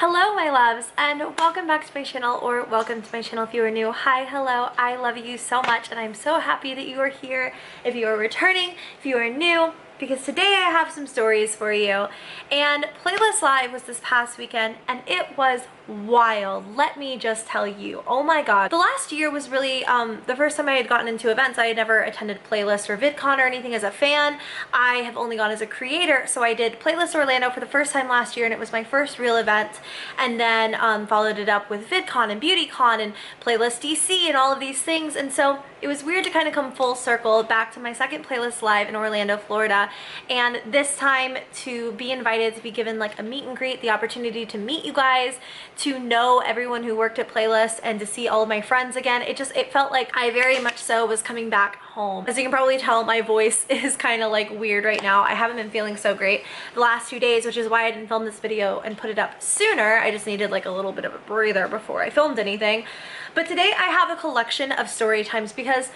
Hello my loves, and welcome back to my channel, or welcome to my channel if you are new. Hi, hello, I love you so much and I'm so happy that you are here. If you are returning, if you are new, because today I have some stories for you. And Playlist Live was this past weekend and it was wild, let me just tell you. Oh my god. The last year was really the first time I had gotten into events. I had never attended Playlist or VidCon or anything as a fan. I have only gone as a creator, so I did Playlist Orlando for the first time last year and it was my first real event, and then followed it up with VidCon and BeautyCon and Playlist DC and all of these things. And so it was weird to kind of come full circle back to my second Playlist Live in Orlando, Florida, and this time to be invited to be given like a meet and greet, the opportunity to meet you guys, to know everyone who worked at Playlist, and to see all of my friends again. It felt like I very much so was coming back home. As you can probably tell, my voice is kind of like weird right now. I haven't been feeling so great the last 2 days, which is why I didn't film this video and put it up sooner. I just needed like a little bit of a breather before I filmed anything. But today I have a collection of story times because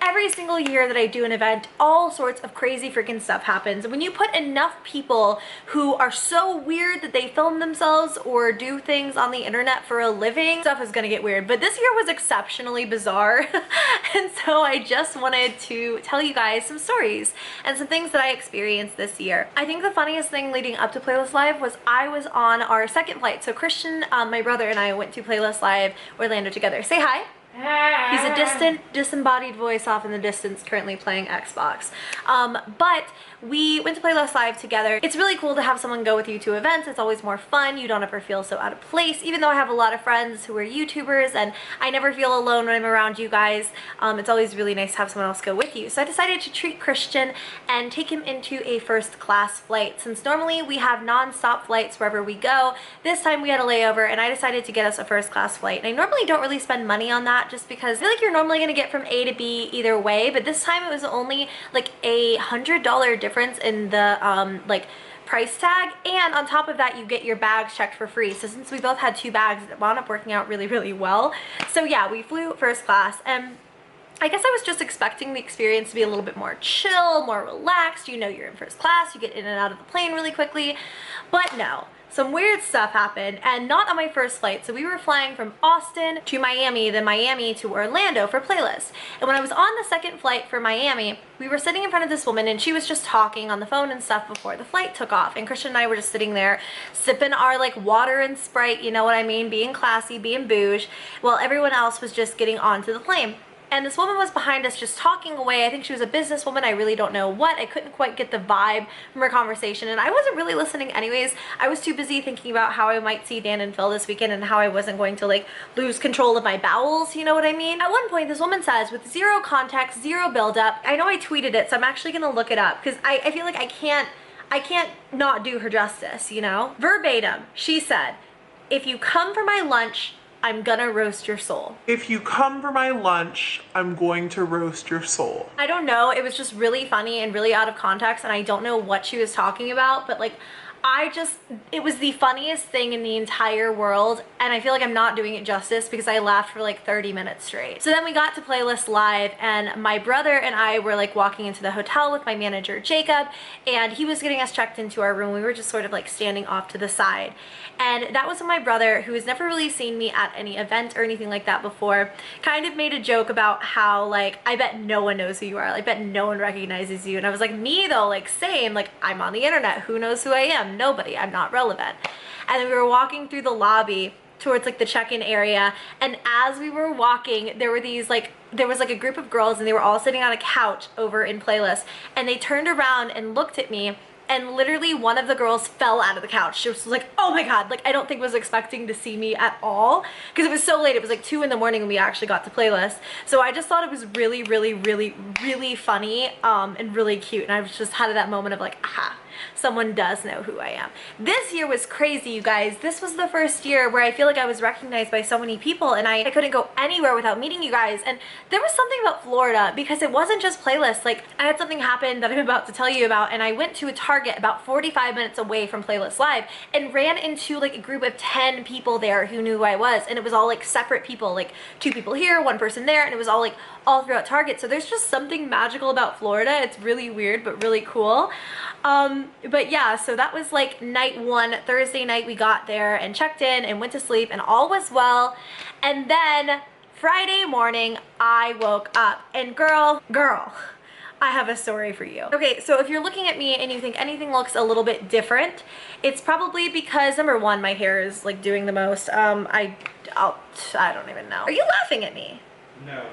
every single year that I do an event, all sorts of crazy freaking stuff happens. When you put enough people who are so weird that they film themselves or do things on the internet for a living, stuff is gonna get weird. But this year was exceptionally bizarre. And so I just wanted to tell you guys some stories and some things that I experienced this year. I think the funniest thing leading up to Playlist Live was I was on our second flight. So Christian, my brother, and I went to Playlist Live Orlando together. Say hi. He's a distant, disembodied voice off in the distance currently playing Xbox. But we went to Playlist Live together. It's really cool to have someone go with you to events. It's always more fun. You don't ever feel so out of place. Even though I have a lot of friends who are YouTubers and I never feel alone when I'm around you guys, it's always really nice to have someone else go with you. So I decided to treat Christian and take him into a first class flight. Since normally we have non-stop flights wherever we go, this time we had a layover and I decided to get us a first class flight. And I normally don't really spend money on that just because I feel like you're normally going to get from A to B either way, but this time it was only like $100 difference in the like price tag, and on top of that you get your bags checked for free. So since we both had 2 bags, it wound up working out really well. So yeah, we flew first class, and I guess I was just expecting the experience to be a little bit more chill, more relaxed. You know, you're in first class, you get in and out of the plane really quickly, but no. Some weird stuff happened, and not on my first flight. So we were flying from Austin to Miami, then Miami to Orlando for Playlist. And when I was on the second flight for Miami, we were sitting in front of this woman and she was just talking on the phone and stuff before the flight took off. And Christian and I were just sitting there sipping our like water and Sprite, you know what I mean, being classy, being bouge, while everyone else was just getting onto the plane. And this woman was behind us just talking away. I think she was a businesswoman. I really don't know what. I couldn't quite get the vibe from her conversation, and I wasn't really listening anyways. I was too busy thinking about how I might see Dan and Phil this weekend and how I wasn't going to like lose control of my bowels, you know what I mean? At one point this woman says, with zero context, zero buildup, I know I tweeted it, so I'm actually gonna look it up because I feel like I can't not do her justice, you know? Verbatim, she said, "If you come for my lunch, I'm gonna roast your soul." If you come for my lunch, I'm going to roast your soul. I don't know, it was just really funny and really out of context, and I don't know what she was talking about, but like it was the funniest thing in the entire world, and I feel like I'm not doing it justice because I laughed for like 30 minutes straight. So then we got to Playlist Live, and my brother and I were like walking into the hotel with my manager Jacob, and he was getting us checked into our room. We were just sort of like standing off to the side, and that was when my brother, who has never really seen me at any event or anything like that before, kind of made a joke about how like, I bet no one knows who you are, I bet no one recognizes you. And I was like, me though, like same, like I'm on the internet, who knows who I am? Nobody, I'm not relevant. And then we were walking through the lobby towards like the check-in area, and as we were walking, there was like a group of girls, and they were all sitting on a couch over in Playlist, and they turned around and looked at me, and literally one of the girls fell out of the couch. She was like, oh my god, like I don't think was expecting to see me at all because it was so late. It was like 2 in the morning when we actually got to Playlist. So I just thought it was really funny and really cute, and I was just had that moment of like, aha, someone does know who I am. This year was crazy, you guys. This was the first year where I feel like I was recognized by so many people, and I couldn't go anywhere without meeting you guys. And there was something about Florida because it wasn't just Playlist. Like I had something happen that I'm about to tell you about, and I went to a Target about 45 minutes away from Playlist Live and ran into like a group of 10 people there who knew who I was, and it was all like separate people, like 2 people here, 1 person there, and it was all like all throughout Target. So there's just something magical about Florida. It's really weird but really cool. But yeah, so that was like night one. Thursday night we got there and checked in and went to sleep and all was well. And then Friday morning I woke up and girl, I have a story for you. Okay, so if you're looking at me and you think anything looks a little bit different, it's probably because number one, my hair is like doing the most. I don't even know. Are you laughing at me? No.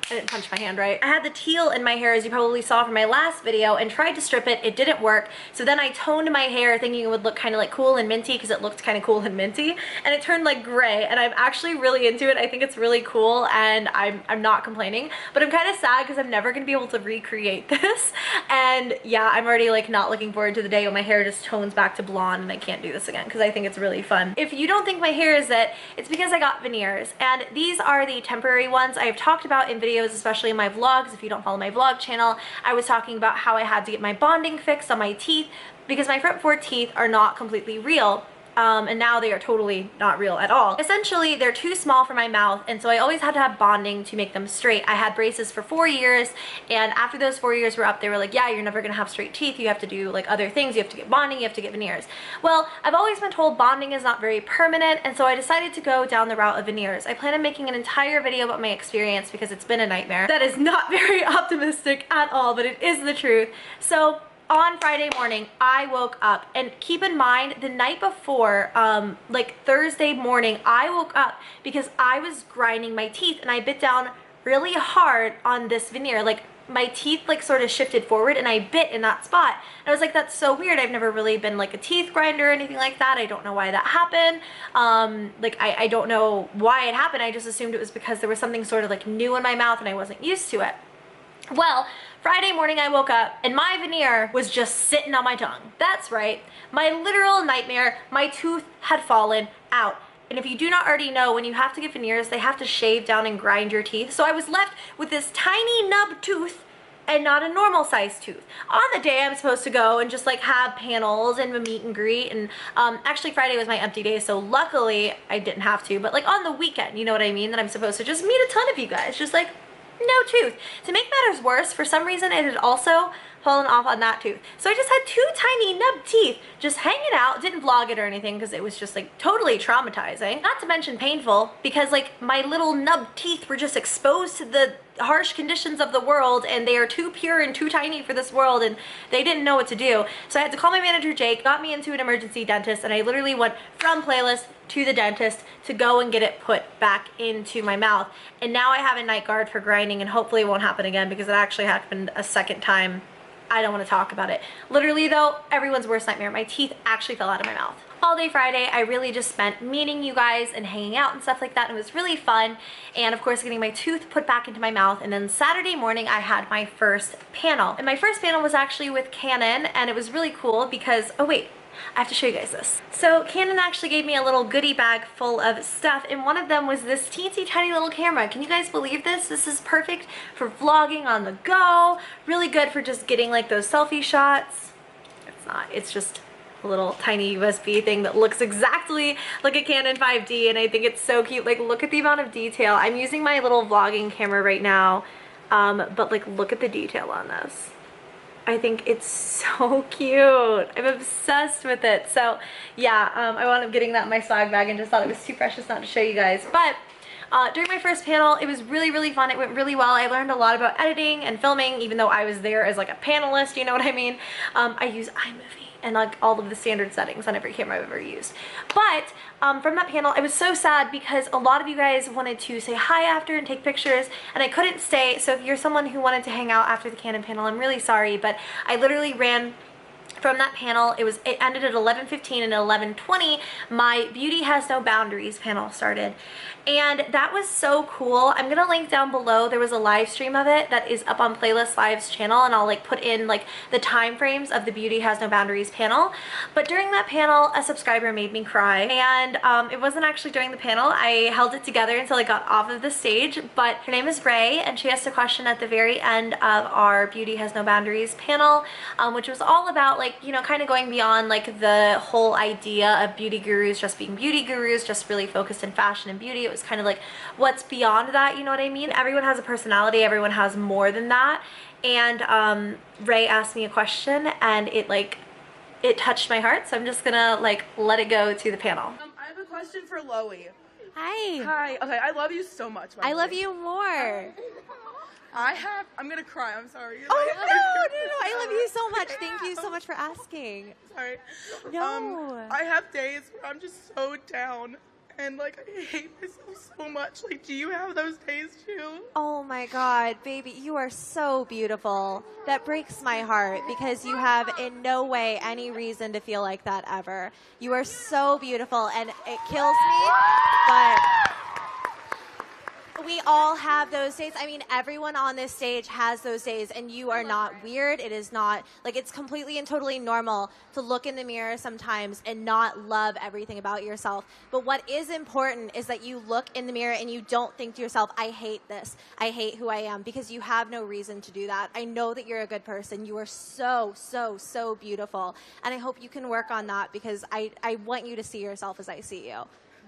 I didn't punch my hand right. I had the teal in my hair, as you probably saw from my last video, and tried to strip it. It didn't work. So then I toned my hair thinking it would look kind of like cool and minty, because it looked kind of cool and minty, and it turned like gray, and I'm actually really into it. I think it's really cool, and I'm not complaining, but I'm kind of sad because I'm never going to be able to recreate this. And yeah, I'm already like not looking forward to the day when my hair just tones back to blonde and I can't do this again, because I think it's really fun. If you don't think my hair is it, it's because I got veneers, and these are the temporary ones I have talked about in videos, especially in my vlogs. If you don't follow my vlog channel, I was talking about how I had to get my bonding fixed on my teeth because my front four teeth are not completely real. And now they are totally not real at all. Essentially, they're too small for my mouth, and so I always had to have bonding to make them straight. I had braces for 4 years, and after those 4 years were up, they were like, yeah, you're never gonna have straight teeth. You have to do like other things. You have to get bonding, you have to get veneers. Well, I've always been told bonding is not very permanent, and so I decided to go down the route of veneers. I plan on making an entire video about my experience because it's been a nightmare. That is not very optimistic at all, but it is the truth. So on Friday morning, I woke up, and keep in mind the night before, like Thursday morning, I woke up because I was grinding my teeth and I bit down really hard on this veneer. Like my teeth like sort of shifted forward and I bit in that spot. And I was like, that's so weird. I've never really been like a teeth grinder or anything like that. I don't know why that happened. I don't know why it happened. I just assumed it was because there was something sort of like new in my mouth and I wasn't used to it. Well, Friday morning I woke up and my veneer was just sitting on my tongue. That's right, my literal nightmare, my tooth had fallen out. And if you do not already know, when you have to get veneers, they have to shave down and grind your teeth. So I was left with this tiny nub tooth and not a normal sized tooth. On the day I'm supposed to go and just like have panels and a meet and greet, and actually Friday was my empty day, so luckily I didn't have to, but like on the weekend, you know what I mean, that I'm supposed to just meet a ton of you guys, just like no tooth. To make matters worse, for some reason it had also fallen off on that tooth. So I just had two tiny nub teeth just hanging out. Didn't vlog it or anything because it was just like totally traumatizing. Not to mention painful, because like my little nub teeth were just exposed to the harsh conditions of the world, and they are too pure and too tiny for this world, and they didn't know what to do. So I had to call my manager Jake, got me into an emergency dentist, and I literally went from playlist to the dentist to go and get it put back into my mouth. And now I have a night guard for grinding, and hopefully it won't happen again because it actually happened a second time. I don't want to talk about it. Literally though, everyone's worst nightmare. My teeth actually fell out of my mouth. All day Friday, I really just spent meeting you guys and hanging out and stuff like that. And it was really fun. And of course, getting my tooth put back into my mouth. And then Saturday morning, I had my first panel. And my first panel was actually with Canon. And it was really cool because, oh wait, I have to show you guys this. So Canon actually gave me a little goodie bag full of stuff, and one of them was this teensy tiny little camera. Can you guys believe this? This is perfect for vlogging on the go. Really good for just getting like those selfie shots. It's not, it's just a little tiny USB thing that looks exactly like a Canon 5D, and I think it's so cute. Like, look at the amount of detail. I'm using my little vlogging camera right now, but like look at the detail on this. I think it's so cute. I'm obsessed with it. So yeah, I wound up getting that in my swag bag and just thought it was too precious not to show you guys. But during my first panel, it was really, really fun. It went really well. I learned a lot about editing and filming, even though I was there as like a panelist, you know what I mean? I use iMovie and like all of the standard settings on every camera I've ever used. But from that panel, I was so sad because a lot of you guys wanted to say hi after and take pictures, and I couldn't stay. So if you're someone who wanted to hang out after the Canon panel, I'm really sorry, but I literally ran from that panel. It ended at 11:15, and at 11:20 my Beauty Has No Boundaries panel started, and that was so cool. I'm gonna link down below. There was a live stream of it that is up on Playlist Live's channel, and I'll like put in like the time frames of the Beauty Has No Boundaries panel. But during that panel, a subscriber made me cry, and it wasn't actually during the panel. I held it together until I got off of the stage. But her name is Ray, and she asked a question at the very end of our Beauty Has No Boundaries panel, which was all about like, you know, kind of going beyond like the whole idea of beauty gurus just being beauty gurus, just really focused in fashion and beauty. It was kind of like, what's beyond that, you know what I mean? Everyone has a personality, everyone has more than that. and Ray asked me a question, and it touched my heart, so I'm just gonna let it go to the panel. I have a question for Loey. Hi. Hi. Okay, I love you so much. I love you more. I'm gonna cry. I'm sorry. Oh, no. I love you so much. Thank you so much for asking. Sorry. No. I have days where I'm just so down and I hate myself so much. Do you have those days too? Oh my God, baby, you are so beautiful. That breaks my heart because you have in no way any reason to feel like that ever. You are so beautiful, and it kills me, but we all have those days. I mean, everyone on this stage has those days, and you are not weird. It is not, it's completely and totally normal to look in the mirror sometimes and not love everything about yourself. But what is important is that you look in the mirror and you don't think to yourself, I hate this. I hate who I am, because you have no reason to do that. I know that you're a good person. You are so, so, so beautiful. And I hope you can work on that, because I want you to see yourself as I see you.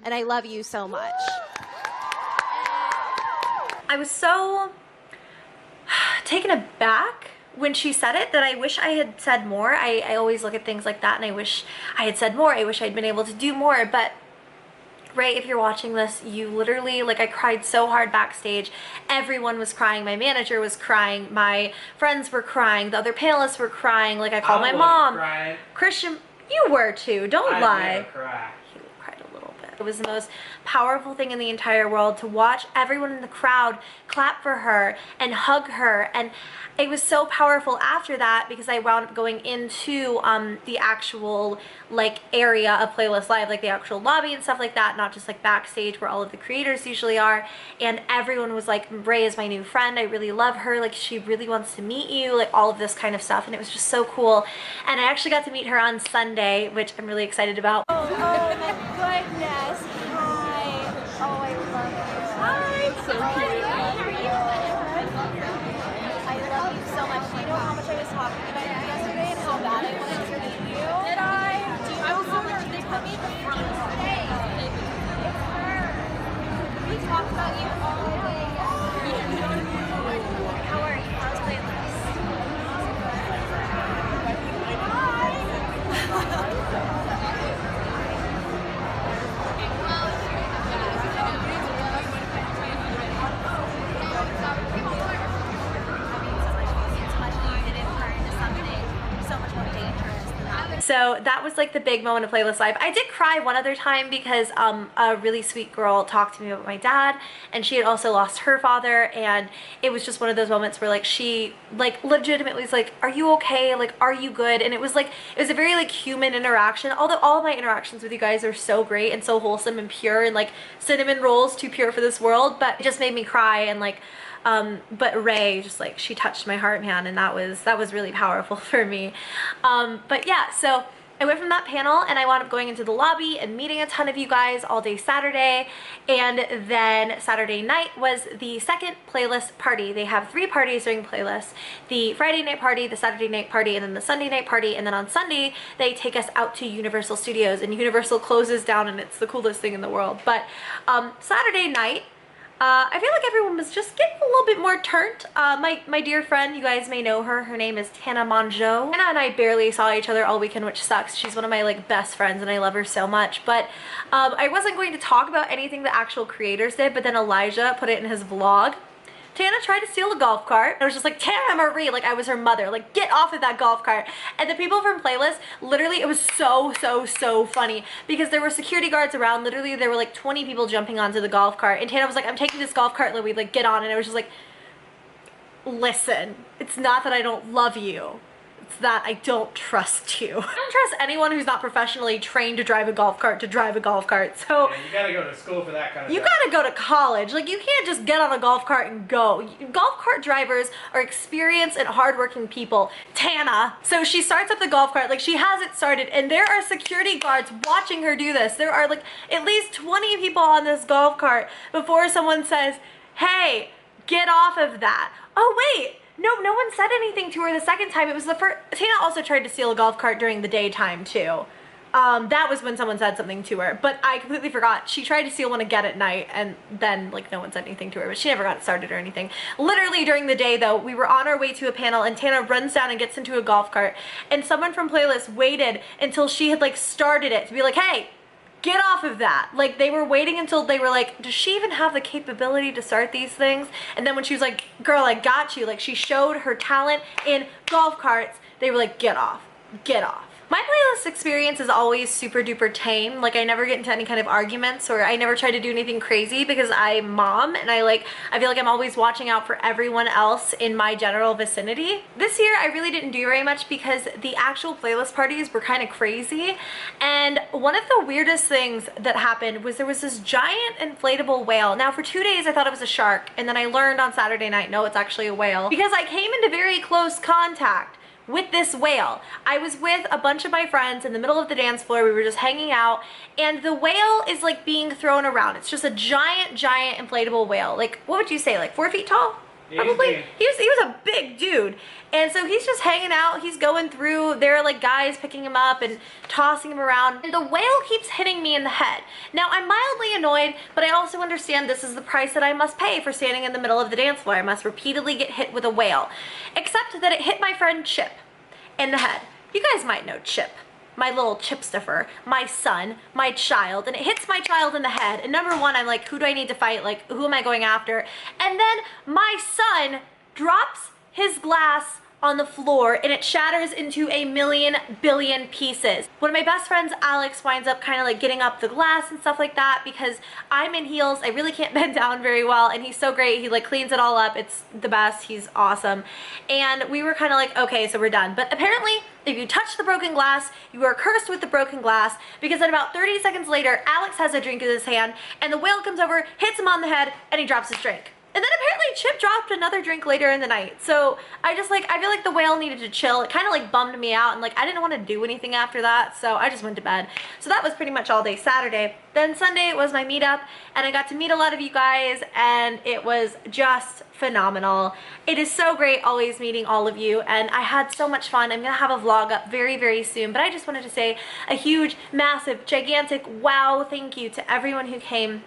And I love you so much. I was so taken aback when she said it that I wish I had said more. I always look at things like that and I wish I had said more. I wish I'd been able to do more. But Ray, if you're watching this, you literally, I cried so hard backstage. Everyone was crying. My manager was crying. My friends were crying. The other panelists were crying. I called my mom. Crying. Christian, you were too. Don't lie. I never cry. It was the most powerful thing in the entire world to watch everyone in the crowd clap for her and hug her, and it was so powerful after that, because I wound up going into the actual area of Playlist Live, the actual lobby and stuff like that, not just backstage where all of the creators usually are, and everyone was like, Ray is my new friend, I really love her, she really wants to meet you, all of this kind of stuff, and it was just so cool. And I actually got to meet her on Sunday, which I'm really excited about. Oh my goodness. Hi. Oh, I love you. Hi. So cute. I love you so much. Do you know how much I was talking about you yesterday and how bad I wanted to meet you? Did I? Do you know how much they put me in the front today? It's her. We talked about you all day yesterday. How are you? How's Playlist? Hi. So that was the big moment of Playlist Live. I did cry one other time because a really sweet girl talked to me about my dad, and she had also lost her father, and it was just one of those moments where she legitimately was are you okay, are you good? And it was it was a very human interaction, although all of my interactions with you guys are so great and so wholesome and pure, and cinnamon rolls too pure for this world, but it just made me cry. And but Ray just she touched my heart, man, and that was really powerful for me. But yeah, so I went from that panel and I wound up going into the lobby and meeting a ton of you guys all day Saturday, and then Saturday night was the second Playlist party. They have 3 parties during Playlist: the Friday night party, the Saturday night party, and then the Sunday night party. And then on Sunday they take us out to Universal Studios, and Universal closes down, and it's the coolest thing in the world. But Saturday night, I feel everyone was just getting a little bit more turned. My dear friend, you guys may know her. Her name is Tana Mongeau. Tana and I barely saw each other all weekend, which sucks. She's one of my best friends, and I love her so much. But I wasn't going to talk about anything the actual creators did, but then Elijah put it in his vlog. Tana tried to steal a golf cart. I was just Tana Marie, I was her mother. Get off of that golf cart. And the people from Playlist, literally, it was so, so, so funny, because there were security guards around. Literally, there were 20 people jumping onto the golf cart. And Tana was I'm taking this golf cart, Louie, get on. And I was just listen, it's not that I don't love you. It's that I don't trust you. I don't trust anyone who's not professionally trained to drive a golf cart to drive a golf cart. So yeah, you gotta go to school for that kind of stuff. You gotta go to college. You can't just get on a golf cart and go. Golf cart drivers are experienced and hardworking people. Tana, so she starts up the golf cart, she has it started, and there are security guards watching her do this. There are at least 20 people on this golf cart before someone says, hey, get off of that. Oh wait, no one said anything to her the second time. It was the first. Tana also tried to steal a golf cart during the daytime too. that was when someone said something to her, but I completely forgot. She tried to steal one again at night, and then like no one said anything to her, but she never got it started or anything. Literally during the day though, we were on our way to a panel, and Tana runs down and gets into a golf cart, and someone from Playlist waited until she had like started it to be like, hey, get off of that. Like, they were waiting until they were like, does she even have the capability to start these things? And then when she was like, girl, I got you, like she showed her talent in golf carts, they were like, get off, get off. My Playlist experience is always super duper tame. Like, I never get into any kind of arguments, or I never try to do anything crazy because I'm mom, and I feel like I'm always watching out for everyone else in my general vicinity. This year I really didn't do very much because the actual Playlist parties were kind of crazy, and one of the weirdest things that happened was there was this giant inflatable whale. Now for 2 days I thought it was a shark, and then I learned on Saturday night, no, it's actually a whale, because I came into very close contact with this whale. I was with a bunch of my friends in the middle of the dance floor. We were just hanging out, and the whale is like being thrown around. It's just a giant inflatable whale. Like, what would you say, like 4 feet tall? Yeah, probably. He was a big dude, and so he's just hanging out. He's going through. There are like guys picking him up and tossing him around, and the whale keeps hitting me in the head. Now I'm mildly annoyed, but I also understand this is the price that I must pay for standing in the middle of the dance floor. I must repeatedly get hit with a whale, except that it hit my friend Chip in the head. You guys might know Chip, my little chipstuffer, my son, my child, and it hits my child in the head. And number one, I'm like, who do I need to fight? Like, who am I going after? And then my son drops his glass on the floor, and it shatters into a million billion pieces. One of my best friends, Alex, winds up kind of like getting up the glass and stuff like that because I'm in heels. I really can't bend down very well, and he's so great. He like cleans it all up. It's the best. He's awesome. And we were kind of like, okay, so we're done. But apparently, if you touch the broken glass, you are cursed with the broken glass, because then about 30 seconds later, Alex has a drink in his hand, and the whale comes over, hits him on the head, and he drops his drink. And then apparently Chip dropped another drink later in the night. So I feel like the whale needed to chill. It kind of like bummed me out, and like I didn't want to do anything after that, so I just went to bed. So that was pretty much all day Saturday. Then Sunday was my meetup, and I got to meet a lot of you guys, and it was just phenomenal. It is so great always meeting all of you, and I had so much fun. I'm gonna have a vlog up very, very soon, but I just wanted to say a huge, massive, gigantic wow thank you to everyone who came,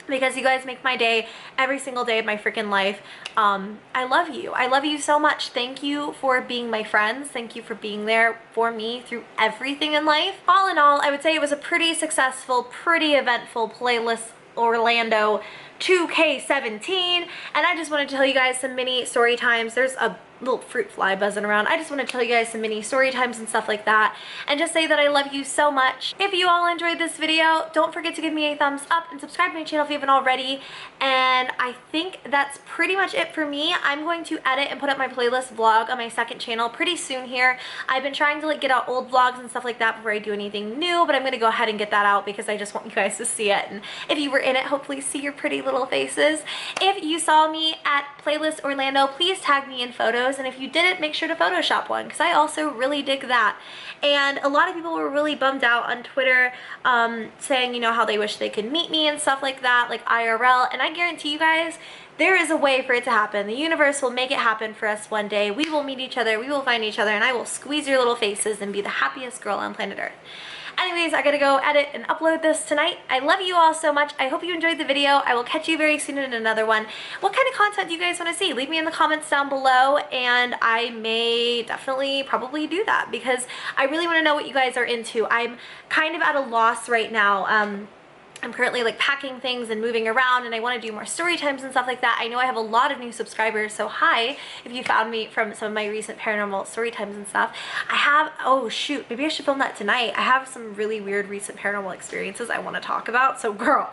because you guys make my day every single day of my freaking life. I love you. I love you so much. Thank you for being my friends. Thank you for being there for me through everything in life. All in all, I would say it was a pretty successful, pretty eventful Playlist Orlando 2K17, and I just wanted to tell you guys some mini story times. There's a little fruit fly buzzing around. I just want to tell you guys some mini story times and stuff like that, and just say that I love you so much. If you all enjoyed this video, don't forget to give me a thumbs up and subscribe to my channel if you haven't already. And I think that's pretty much it for me. I'm going to edit and put up my playlist vlog on my second channel pretty soon here. I've been trying to like get out old vlogs and stuff like that before I do anything new, but I'm going to go ahead and get that out because I just want you guys to see it, and if you were in it, hopefully see your pretty little faces. If you saw me at Playlist Orlando, please tag me in photos, and if you didn't, make sure to Photoshop one, because I also really dig that. And a lot of people were really bummed out on Twitter, saying, you know, how they wish they could meet me and stuff like that, like IRL, and I guarantee you guys, there is a way for it to happen. The universe will make it happen for us one day. We will meet each other, we will find each other, and I will squeeze your little faces and be the happiest girl on planet Earth. Anyways, I gotta go edit and upload this tonight. I love you all so much. I hope you enjoyed the video. I will catch you very soon in another one. What kind of content do you guys want to see? Leave me in the comments down below, and I may definitely probably do that because I really want to know what you guys are into. I'm kind of at a loss right now. I'm currently like packing things and moving around, and I want to do more story times and stuff like that. I know I have a lot of new subscribers, so hi if you found me from some of my recent paranormal story times and stuff. I have, oh shoot, maybe I should film that tonight. I have some really weird recent paranormal experiences I want to talk about, so girl,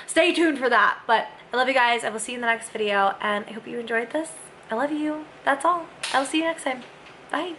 stay tuned for that. But I love you guys. I will see you in the next video, and I hope you enjoyed this. I love you. That's all. I will see you next time. Bye.